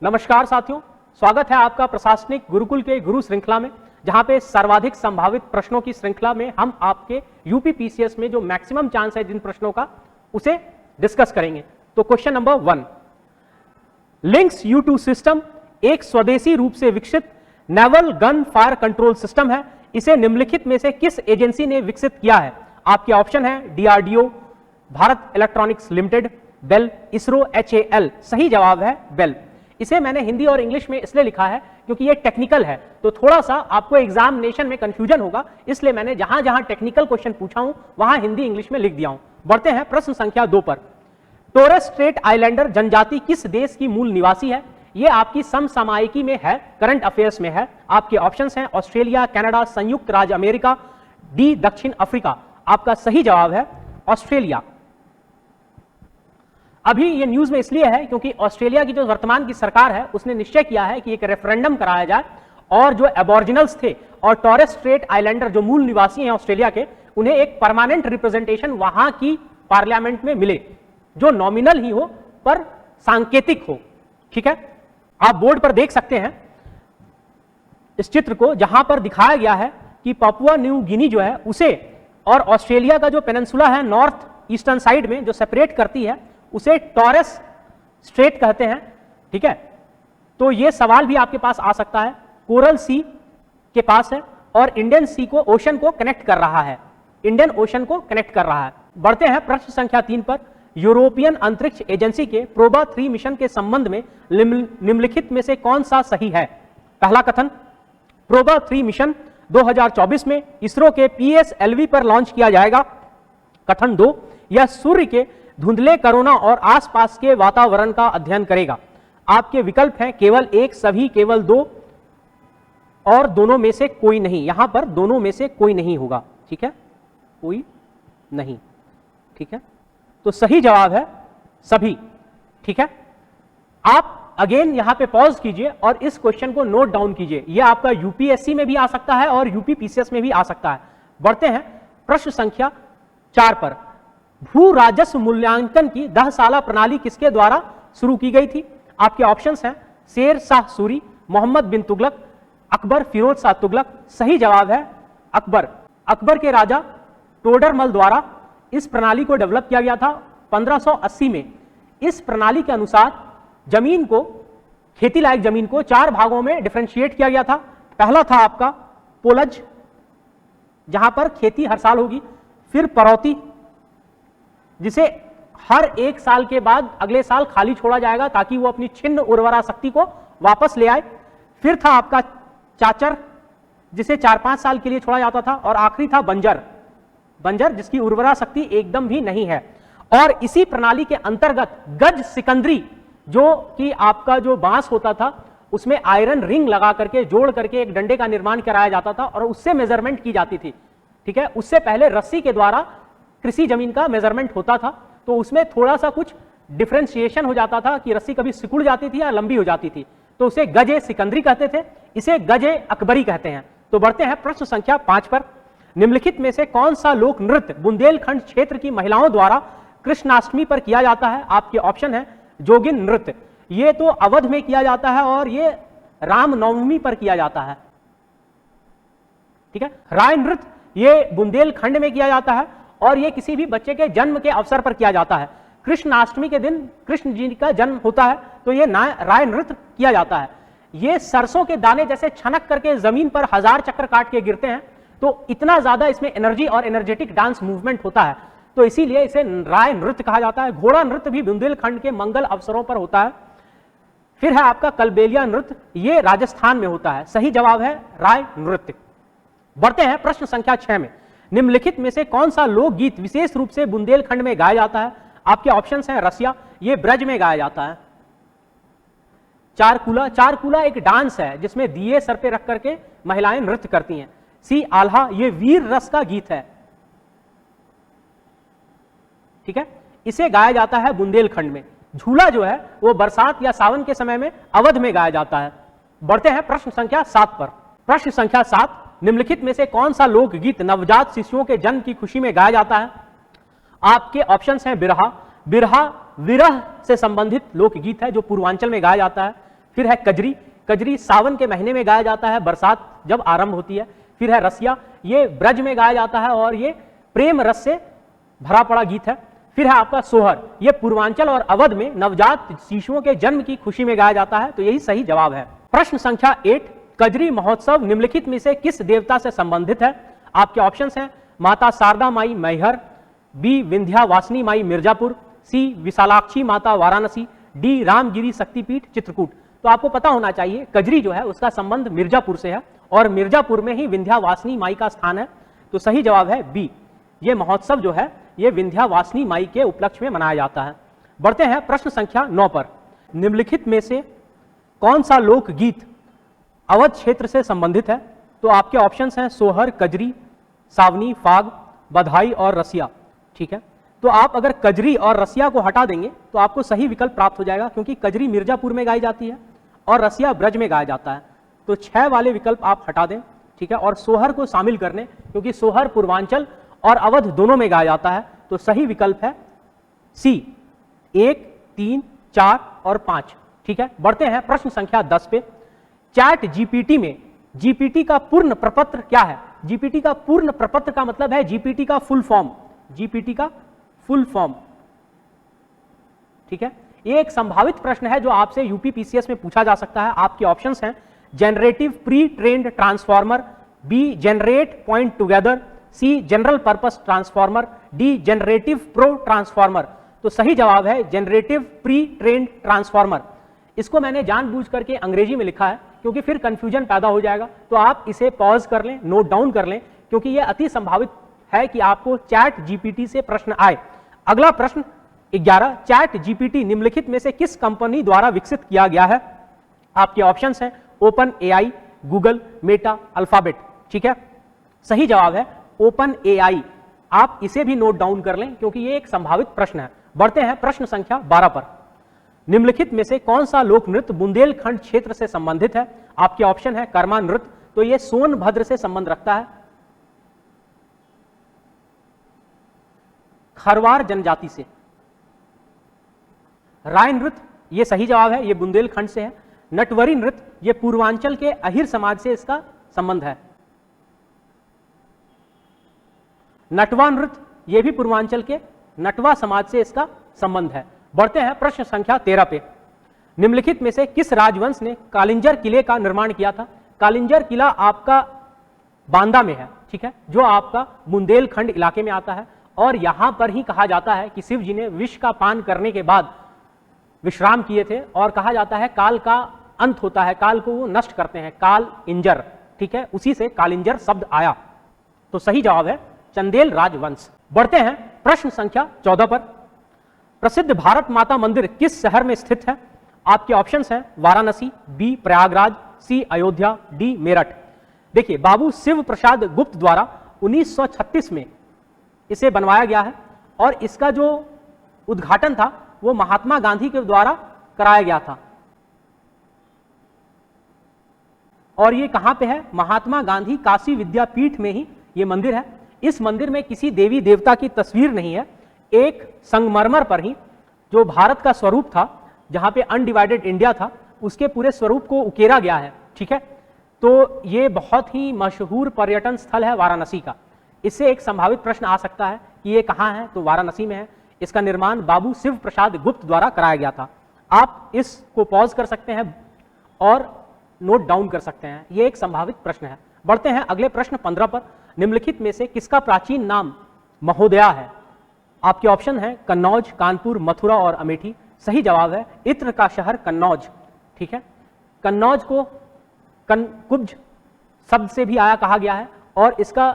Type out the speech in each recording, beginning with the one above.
नमस्कार साथियों, स्वागत है आपका प्रशासनिक गुरुकुल के गुरु श्रृंखला में, जहां पे सर्वाधिक संभावित प्रश्नों की श्रृंखला में हम आपके यूपी पीसीएस में जो मैक्सिमम चांस है जिन प्रश्नों का उसे डिस्कस करेंगे। तो question number 1, links U2 system एक स्वदेशी रूप से विकसित naval gun fire control system है। इसे निम्नलिखित में से किस एजेंसी ने विकसित किया है? आपके ऑप्शन है DRDO, Bharat electronics limited, BEL, ISRO, HAL। सही जवाब है बेल। इसे मैंने हिंदी और इंग्लिश में इसलिए लिखा है क्योंकि ये टेक्निकल है, तो थोड़ा सा आपको एग्जामिनेशन में कंफ्यूजन होगा, इसलिए मैंने जहां जहां टेक्निकल क्वेश्चन पूछा हूं वहां हिंदी इंग्लिश में लिख दिया हूं। बढ़ते हैं प्रश्न संख्या 2 पर। टोरस स्ट्रेट आइलैंडर जनजाति किस देश की मूल निवासी है? ये आपकी समसामयिकी में है, करंट अफेयर्स में है। आपके ऑप्शंस हैं ऑस्ट्रेलिया, कनाडा, संयुक्त राज्य अमेरिका, डी दक्षिण अफ्रीका। आपका सही जवाब है ऑस्ट्रेलिया। अभी ये न्यूज में इसलिए है क्योंकि ऑस्ट्रेलिया की जो वर्तमान की सरकार है उसने निश्चय किया है कि एक रेफरेंडम कराया जाए और जो एबॉर्जिनल्स थे और टॉरेस स्ट्रेट आइलैंडर जो मूल निवासी हैं ऑस्ट्रेलिया के, उन्हें एक परमानेंट रिप्रेजेंटेशन वहां की पार्लियामेंट में मिले, जो नॉमिनल ही हो पर सांकेतिक हो। ठीक है, आप बोर्ड पर देख सकते हैं इस चित्र को, जहां पर दिखाया गया है कि पापुआ न्यू गिनी जो है उसे और ऑस्ट्रेलिया का जो पेनिनसुला है नॉर्थ ईस्टर्न साइड में जो सेपरेट करती है उसे टॉरस स्ट्रेट कहते हैं। ठीक है, तो यह सवाल भी आपके पास आ सकता है। कोरल सी के पास है और इंडियन सी को, ओशन को कनेक्ट कर रहा है, इंडियन ओशन को कनेक्ट कर रहा है। बढ़ते हैं प्रश्न संख्या 3 पर। यूरोपियन अंतरिक्ष एजेंसी के प्रोबा 3 मिशन के संबंध में निम्नलिखित में से कौन सा सही है? पहला कथन, प्रोबा 3 मिशन 2024 में इसरो के PSLV पर लॉन्च किया जाएगा। कथन 2, यह सूर्य के धुंधले करोना और आसपास के वातावरण का अध्ययन करेगा। आपके विकल्प हैं केवल एक, सभी, केवल 2 और दोनों में से कोई नहीं। यहां पर दोनों में से कोई नहीं होगा। ठीक है, कोई नहीं। ठीक है, तो सही जवाब है सभी। ठीक है, आप अगेन यहां पे पॉज कीजिए और इस क्वेश्चन को नोट डाउन कीजिए। यह आपका यूपीएससी में भी आ सकता है और यूपी पीसीएस में भी आ सकता है। बढ़ते हैं प्रश्न संख्या 4 पर। भू राजस्व मूल्यांकन की 10 साला प्रणाली किसके द्वारा शुरू की गई थी? आपके ऑप्शंस हैं शेर शाह सूरी, मोहम्मद बिन तुगलक, अकबर, फिरोज शाह तुगलक। सही जवाब है अकबर। अकबर के राजा टोडरमल द्वारा इस प्रणाली को डेवलप किया गया था 1580 में। इस प्रणाली के अनुसार जमीन को, खेती लायक जमीन को 4 भागों में डिफरेंशिएट किया गया था। पहला था आपका पोलज, जहां पर खेती हर साल होगी। फिर परौती, जिसे हर 1 साल के बाद अगले साल खाली छोड़ा जाएगा ताकि वो अपनी छिन्न उर्वरा शक्ति को वापस ले आए। फिर था आपका चाचर, जिसे 4-5 साल के लिए छोड़ा जाता था। और आखिरी था बंजर, बंजर जिसकी उर्वरा शक्ति एकदम भी नहीं है। और इसी प्रणाली के अंतर्गत गज सिकंदरी, जो कि आपका जो बांस होता था उसमें आयरन रिंग लगा करके जोड़ करके एक डंडे का निर्माण कराया जाता था और उससे मेजरमेंट की जाती थी। ठीक है, उससे पहले रस्सी के द्वारा कृषि जमीन का मेजरमेंट होता था, तो उसमें थोड़ा सा कुछ डिफरेंशिएशन हो जाता था कि रस्सी कभी सिकुड़ जाती थी या लंबी हो जाती थी, तो उसे गजे सिकंदरी कहते थे, इसे गजे अकबरी कहते हैं। तो बढ़ते हैं प्रश्न संख्या 5 पर। निम्नलिखित में से कौन सा लोक नृत्य बुंदेलखंड क्षेत्र की महिलाओं द्वारा कृष्णाष्टमी पर किया जाता है? आपके ऑप्शन है जोगिन नृत्य, ये तो अवध में किया जाता है और ये रामनवमी पर किया जाता है। ठीक है, राय नृत्य ये बुंदेलखंड में किया जाता है और ये किसी भी बच्चे के जन्म के अवसर पर किया जाता है। कृष्णाष्टमी के दिन कृष्ण जी का जन्म होता है, तो ये राय नृत्य किया जाता है। ये सरसों के दाने जैसे छनक करके जमीन पर 1000 चक्कर काट के गिरते हैं, तो इतना ज्यादा इसमें एनर्जी और एनर्जेटिक डांस मूवमेंट होता है, तो इसीलिए इसे राय नृत्य कहा जाता है। घोड़ा नृत्य भी बुंदेलखंड के मंगल अवसरों पर होता है। फिर है आपका कलबेलिया नृत्य, ये राजस्थान में होता है। सही जवाब है राय नृत्य। बढ़ते हैं प्रश्न संख्या 6 में। निम्नलिखित में से कौन सा लोकगीत विशेष रूप से बुंदेलखंड में गाया जाता है? आपके ऑप्शंस हैं रसिया, ये ब्रज में गाया जाता है। चारकुला, चारकुला एक डांस है जिसमें दिए सर पे रख करके महिलाएं नृत्य करती हैं। सी आल्हा, ये वीर रस का गीत है। ठीक है, इसे गाया जाता है बुंदेलखंड में। झूला जो है वो बरसात या सावन के समय में अवध में गाया जाता है। बढ़ते हैं प्रश्न संख्या 7 पर। प्रश्न संख्या 7, निम्नलिखित में से कौन सा लोकगीत नवजात शिशुओं के जन्म की खुशी में गाया जाता है? आपके ऑप्शंस हैं बिरहा, बिरहा विरह से संबंधित लोकगीत है जो पूर्वांचल में गाया जाता है। फिर है कजरी, कजरी सावन के महीने में गाया जाता है, बरसात जब आरंभ होती है। फिर है रसिया, ये ब्रज में गाया जाता है और ये प्रेम रस से भरा पड़ा गीत है। फिर है आपका सोहर, ये पूर्वांचल और अवध में नवजात शिशुओं के जन्म की खुशी में गाया जाता है, तो यही सही जवाब है। प्रश्न संख्या 8, कजरी महोत्सव निम्नलिखित में से किस देवता से संबंधित है? आपके ऑप्शंस हैं माता शारदा माई मैहर, बी विंध्यावासिनी माई मिर्जापुर, सी विशालाक्षी माता वाराणसी, डी रामगिरी शक्तिपीठ चित्रकूट। तो आपको पता होना चाहिए कजरी जो है उसका संबंध मिर्जापुर से है और मिर्जापुर में ही विंध्यावासिनी माई का स्थान है, तो सही जवाब है बी। ये महोत्सव जो है ये विंध्यावासिनी माई के उपलक्ष्य में मनाया जाता है। बढ़ते हैं प्रश्न संख्या 9 पर। निम्नलिखित में से कौन सा लोकगीत अवध क्षेत्र से संबंधित है? तो आपके ऑप्शंस हैं सोहर, कजरी, सावनी, फाग, बधाई और रसिया। ठीक है, तो आप अगर कजरी और रसिया को हटा देंगे तो आपको सही विकल्प प्राप्त हो जाएगा, क्योंकि कजरी मिर्जापुर में गाई जाती है और रसिया ब्रज में गाया जाता है। तो 6 वाले विकल्प आप हटा दें, ठीक है, और सोहर को शामिल कर लें, क्योंकि सोहर पूर्वांचल और अवध दोनों में गाया जाता है। तो सही विकल्प है सी, 1, 3, 4 और 5। ठीक है, बढ़ते हैं प्रश्न संख्या 10 पे। चैट जीपीटी में जीपीटी का पूर्ण प्रपत्र क्या है? जीपीटी का पूर्ण प्रपत्र का मतलब है जीपीटी का फुल फॉर्म, जीपीटी का फुल फॉर्म। ठीक है, ये एक संभावित प्रश्न है जो आपसे यूपीपीसीएस में पूछा जा सकता है। आपके ऑप्शंस हैं generative pre trained transformer, B generate point together, C general purpose transformer, D generative pro transformer. तो सही जवाब है जनरेटिव प्री ट्रेन्ड ट्रांसफॉर्मर। इसको मैंने जानबूझ करके अंग्रेजी में लिखा है क्योंकि फिर कंफ्यूजन पैदा हो जाएगा, तो आप इसे पॉज कर लें, नोट डाउन कर लें, क्योंकि यह अति संभावित है कि आपको चैट जीपीटी से प्रश्न आए। अगला प्रश्न 11, चैट जीपीटी निम्नलिखित में से किस कंपनी द्वारा विकसित किया गया है? आपके ऑप्शंस हैं open AI, Google, Meta, alphabet. ठीक है, सही जवाब है ओपन एआई। आप इसे भी नोट डाउन कर लें क्योंकि यह एक संभावित प्रश्न है। बढ़ते हैं प्रश्न संख्या 12 पर। निम्नलिखित में से कौन सा लोक नृत्य बुंदेलखंड क्षेत्र से संबंधित है? आपके ऑप्शन है कर्मा नृत्य, तो यह सोनभद्र से संबंध रखता है। खरवार जनजाति से। राय नृत्य, यह सही जवाब है, यह बुंदेलखंड से है। नटवरी नृत्य, यह पूर्वांचल के अहिर समाज से इसका संबंध है। नटवा नृत्य, यह भी पूर्वांचल के नटवा समाज से इसका संबंध है। बढ़ते हैं प्रश्न संख्या 13 पे। निम्नलिखित में से किस राजवंश ने कालिंजर किले का निर्माण किया था? कालिंजर किला आपका बांदा में है, ठीक है, जो आपका बुंदेलखंड इलाके में आता है, और यहां पर ही कहा जाता है कि शिव जी ने विष का पान करने के बाद विश्राम किए थे, और कहा जाता है काल का अंत होता है, काल को वो नष्ट करते हैं, काल इंजर। ठीक है, उसी से कालिंजर शब्द आया। तो सही जवाब है चंदेल राजवंश। बढ़ते हैं प्रश्न संख्या 14 पर। प्रसिद्ध भारत माता मंदिर किस शहर में स्थित है? आपके ऑप्शंस हैं वाराणसी, बी प्रयागराज, सी अयोध्या, डी मेरठ। देखिए, बाबू शिव प्रसाद गुप्त द्वारा 1936 में इसे बनवाया गया है, और इसका जो उद्घाटन था वो महात्मा गांधी के द्वारा कराया गया था। और ये कहां पे है? महात्मा गांधी काशी विद्यापीठ में ही ये मंदिर है। इस मंदिर में किसी देवी देवता की तस्वीर नहीं है, एक संगमरमर पर ही जो भारत का स्वरूप था, जहां पे अनडिवाइडेड इंडिया था, उसके पूरे स्वरूप को उकेरा गया है। ठीक है, तो ये बहुत ही मशहूर पर्यटन स्थल है वाराणसी का। इससे एक संभावित प्रश्न आ सकता है कि ये कहां है, तो वाराणसी में है। इसका निर्माण बाबू शिव प्रसाद गुप्त द्वारा कराया गया था। आप इसको पॉज कर सकते हैं और नोट डाउन कर सकते हैं, यह एक संभावित प्रश्न है। बढ़ते हैं अगले प्रश्न 15 पर। निम्नलिखित में से किसका प्राचीन नाम महोदया है? आपके ऑप्शन है कन्नौज, कानपुर, मथुरा और अमेठी। सही जवाब है इत्र का शहर कन्नौज। ठीक है, कन्नौज को कनकुब्ज शब्द से भी आया कहा गया है, और इसका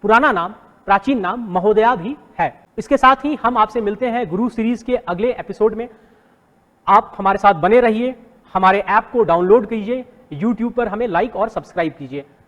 पुराना नाम, प्राचीन नाम महोदया भी है। इसके साथ ही हम आपसे मिलते हैं गुरु सीरीज के अगले एपिसोड में। आप हमारे साथ बने रहिए, हमारे ऐप को डाउनलोड कीजिए, YouTube पर हमें लाइक और सब्सक्राइब कीजिए।